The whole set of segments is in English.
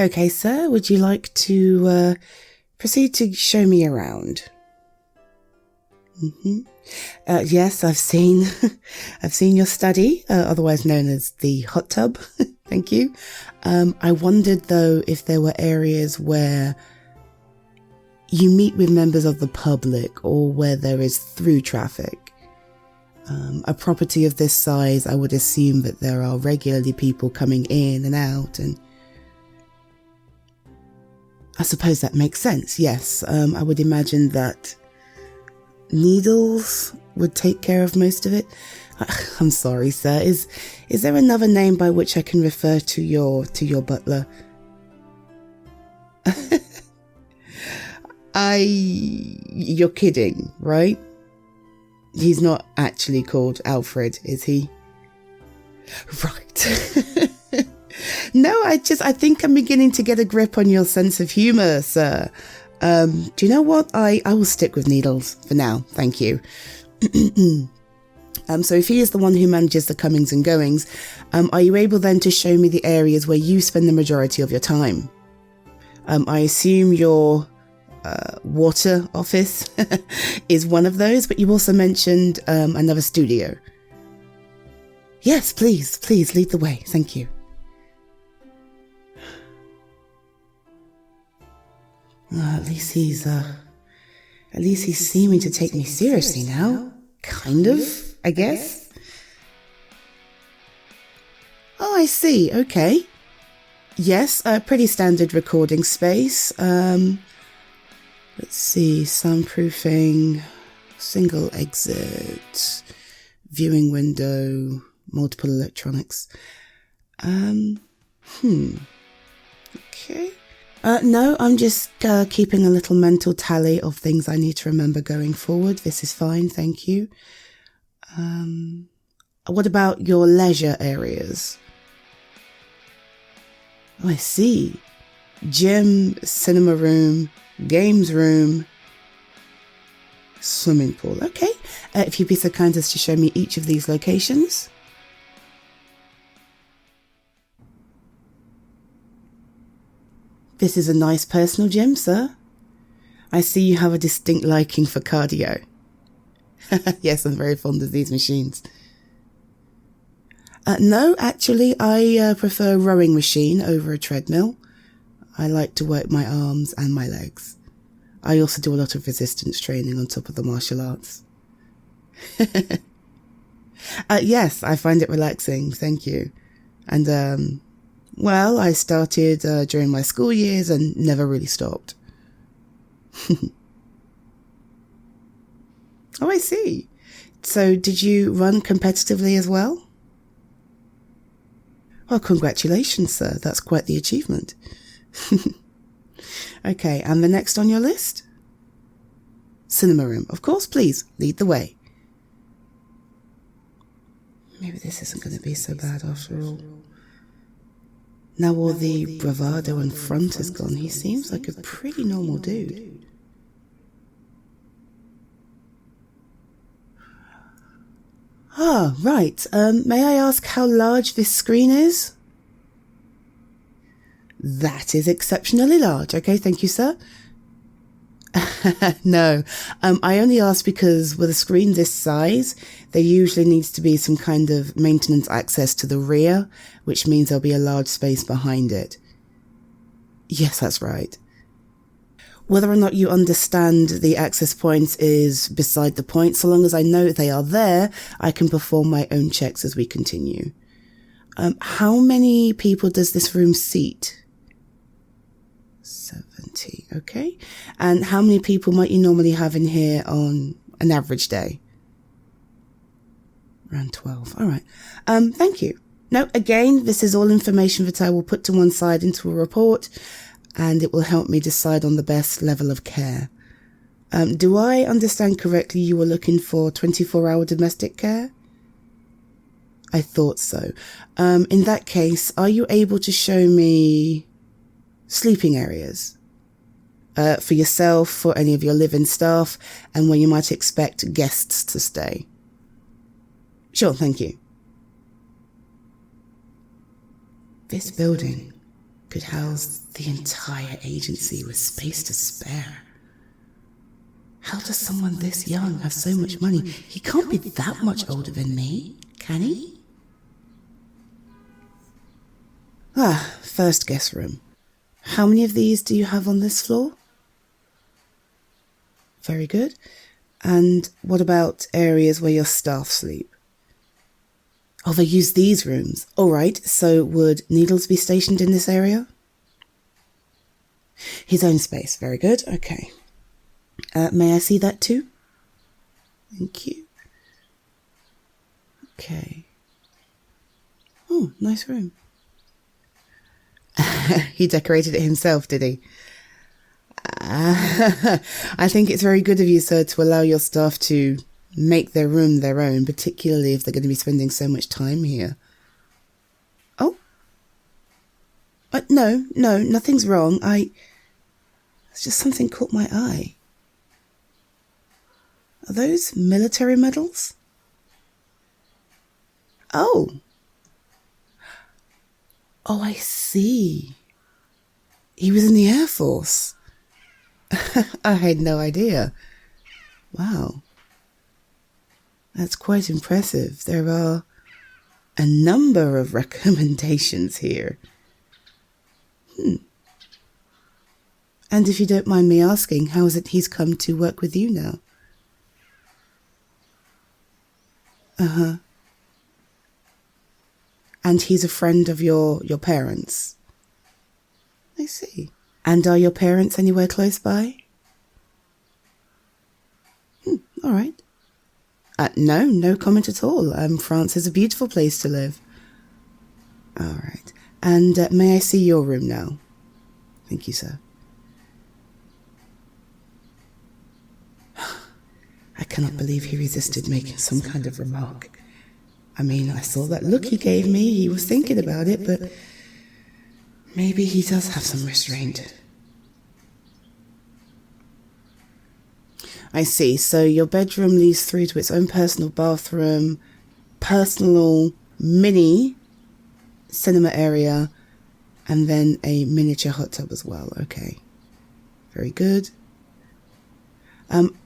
Okay, sir, would you like to proceed to show me around? Yes, I've seen your study, otherwise known as the hot tub. Thank you. I wondered though if there were areas where you meet with members of the public or where there is through traffic. A property of this size, I would assume that there are regularly people coming in and out, and I suppose that makes sense. Yes, I would imagine that needles would take care of most of it. I'm sorry, sir. Is there another name by which I can refer to your butler? You're kidding, right? He's not actually called Alfred, is he? Right. No, I think I'm beginning to get a grip on your sense of humour, sir. Do you know what? I will stick with needles for now. Thank you. So if he is the one who manages the comings and goings, are you able then to show me the areas where you spend the majority of your time? I assume your water office is one of those, but you also mentioned another studio. Yes, please lead the way. Thank you. At least he's seeming to take me seriously now. Kind of, I guess. Oh, I see. Okay. Yes, a pretty standard recording space. Let's see, soundproofing, single exit, viewing window, multiple electronics. Okay. No, I'm just keeping a little mental tally of things I need to remember going forward. This is fine, thank you. What about your leisure areas? Oh, I see. Gym, cinema room, games room, swimming pool. Okay. If you'd be so kind as to show me each of these locations. This is a nice personal gym, sir. I see you have a distinct liking for cardio. Yes, I'm very fond of these machines. No, actually, I prefer a rowing machine over a treadmill. I like to work my arms and my legs. I also do a lot of resistance training on top of the martial arts. Yes, I find it relaxing, thank you. And, well, I started during my school years and never really stopped. Oh, I see. So did you run competitively as well? Well, congratulations, sir. That's quite the achievement. Okay, and the next on your list? Cinema room. Of course, please, lead the way. Maybe this isn't going to be so bad after all. Now all the bravado and front is gone, he seems like a pretty normal dude. Ah, right. May I ask how large this screen is? That is exceptionally large. Okay, thank you, sir. No, I only asked because with a screen this size, there usually needs to be some kind of maintenance access to the rear, which means there'll be a large space behind it. Yes, that's right. Whether or not you understand the access points is beside the point. So long as I know they are there, I can perform my own checks as we continue. How many people does this room seat? 70, okay. And how many people might you normally have in here on an average day? Around 12, all right. Thank you. Now, again, this is all information that I will put to one side into a report, and it will help me decide on the best level of care. Do I understand correctly you were looking for 24-hour domestic care? I thought so. In that case, are you able to show me sleeping areas? For yourself, for any of your live-in staff, and where you might expect guests to stay? Sure, thank you. This building could house the entire agency with space to spare. How does someone this young have so much money? He can't be that much older than me, can he? First guest room. How many of these do you have on this floor? Very good. And what about areas where your staff sleep? Oh, they use these rooms. All right, so would Needles be stationed in this area? His own space. Very good. Okay. May I see that too? Thank you. Okay. Oh, nice room. He decorated it himself, did he? I think it's very good of you, sir, to allow your staff to make their room their own, particularly if they're going to be spending so much time here. Oh? No, nothing's wrong. It's just something caught my eye. Are those military medals? Oh, I see. He was in the Air Force. I had no idea. Wow. That's quite impressive. There are a number of recommendations here. And if you don't mind me asking, how is it he's come to work with you now? And he's a friend of your parents? I see. And are your parents anywhere close by? All right. No comment at all. France is a beautiful place to live. All right. And may I see your room now? Thank you, sir. I cannot believe he resisted making some kind of remark. I mean, I saw that look he gave me. He was thinking about it, but maybe he does have some restraint. I see. So your bedroom leads through to its own personal bathroom, personal mini cinema area, and then a miniature hot tub as well. Okay. Very good.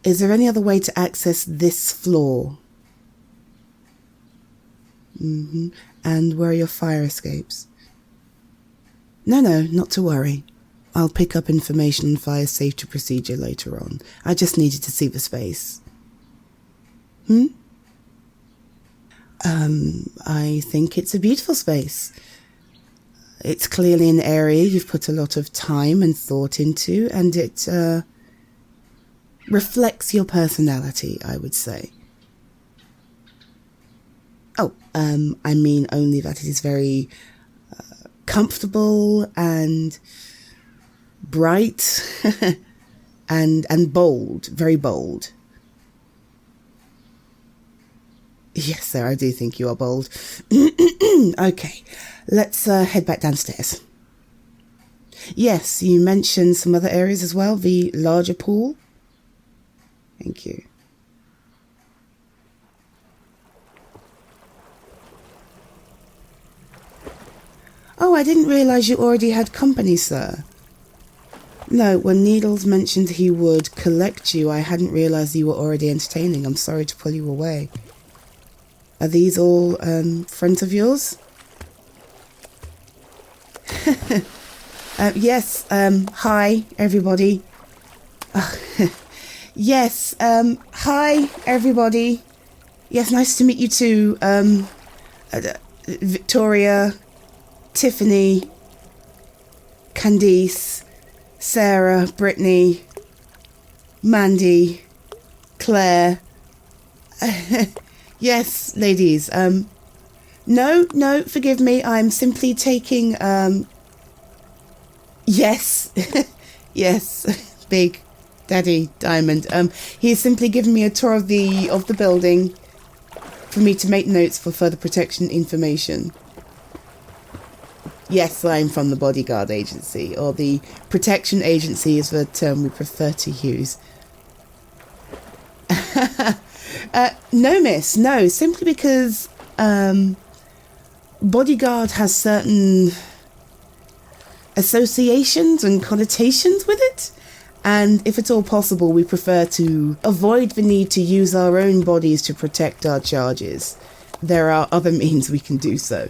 Is there any other way to access this floor? And where are your fire escapes? No, not to worry. I'll pick up information on fire safety procedure later on. I just needed to see the space. I think it's a beautiful space. It's clearly an area you've put a lot of time and thought into, and it reflects your personality, I would say. I mean only that it is very comfortable and bright and bold, very bold. Yes, sir, I do think you are bold. Okay, let's head back downstairs. Yes, you mentioned some other areas as well, the larger pool. Thank you. Oh, I didn't realise you already had company, sir. No, when Needles mentioned he would collect you, I hadn't realised you were already entertaining. I'm sorry to pull you away. Are these all friends of yours? Yes, hi, everybody. Yes, hi, everybody. Yes, nice to meet you too. Victoria, Tiffany, Candice, Sarah, Brittany, Mandy, Claire. Yes, ladies. No, forgive me. I'm simply taking, yes, yes, Big Daddy Diamond. He's simply given me a tour of the building for me to make notes for further protection information. Yes, I'm from the Bodyguard Agency, or the Protection Agency is the term we prefer to use. No, miss, no, simply because Bodyguard has certain associations and connotations with it. And if at all possible, we prefer to avoid the need to use our own bodies to protect our charges. There are other means we can do so.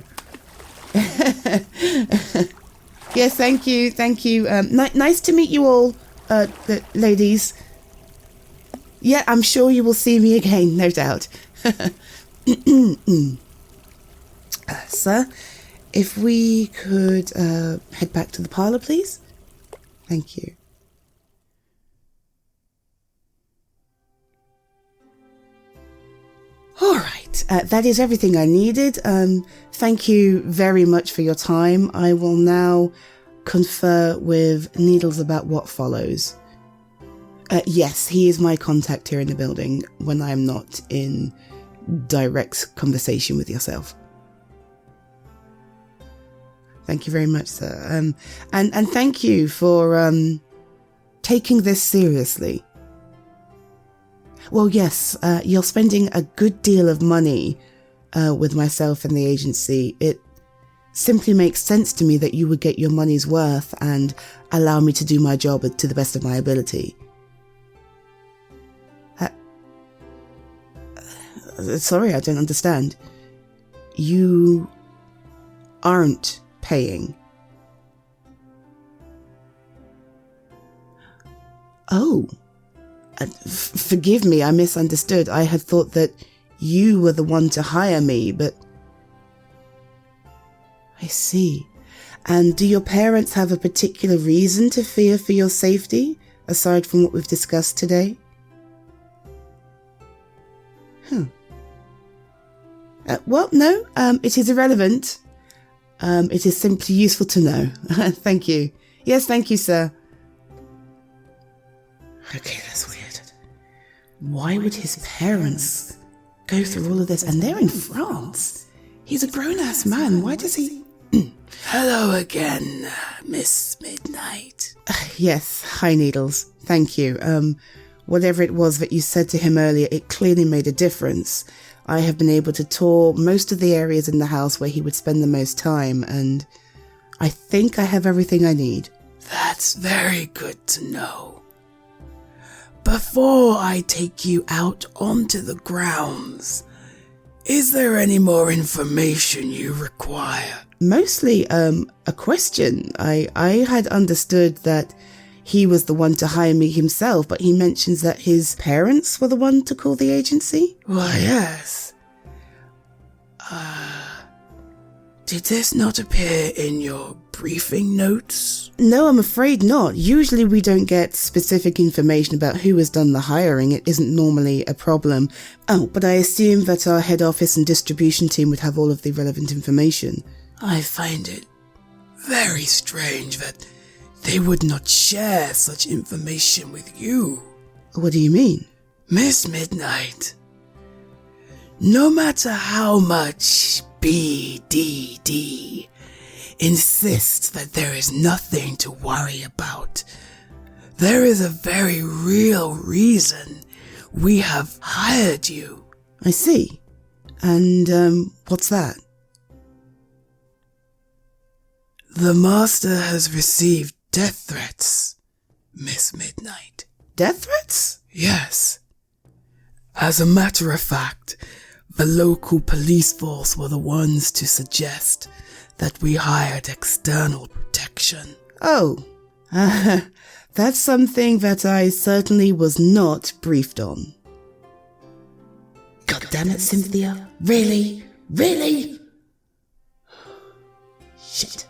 Yes, thank you. Nice to meet you all, ladies. Yeah, I'm sure you will see me again, no doubt. Sir, if we could head back to the parlour, please. Thank you. All right, that is everything I needed. Thank you very much for your time. I will now confer with Needles about what follows. Yes, he is my contact here in the building when I am not in direct conversation with yourself. Thank you very much, sir. And thank you for taking this seriously. Well, yes, you're spending a good deal of money with myself and the agency. It simply makes sense to me that you would get your money's worth and allow me to do my job to the best of my ability. Sorry, I don't understand. You aren't paying. Oh. Forgive me, I misunderstood. I had thought that you were the one to hire me, but... I see. And do your parents have a particular reason to fear for your safety, aside from what we've discussed today? Well, no, it is irrelevant. It is simply useful to know. Thank you. Yes, thank you, sir. Okay, that's weird. Why would his parents go through all of this? And they're in France. He's a grown-ass man. Why does he... Hello again, Miss Midnyte. Yes, hi, Needles. Thank you. Whatever it was that you said to him earlier, it clearly made a difference. I have been able to tour most of the areas in the house where he would spend the most time, and I think I have everything I need. That's very good to know. Before I take you out onto the grounds, is there any more information you require? Mostly, a question. I had understood that he was the one to hire me himself, but he mentions that his parents were the one to call the agency? Why, yes. Did this not appear in your briefing notes? No, I'm afraid not. Usually we don't get specific information about who has done the hiring. It isn't normally a problem. Oh, but I assume that our head office and distribution team would have all of the relevant information. I find it very strange that they would not share such information with you. What do you mean? Miss Midnyte, no matter how much BDD insists that there is nothing to worry about, there is a very real reason we have hired you. I see. And, what's that? The Master has received death threats, Miss Midnyte. Death threats? Yes. As a matter of fact, the local police force were the ones to suggest that we hired external protection. Oh, that's something that I certainly was not briefed on. God damn it, Cynthia. Really? Really? Shit.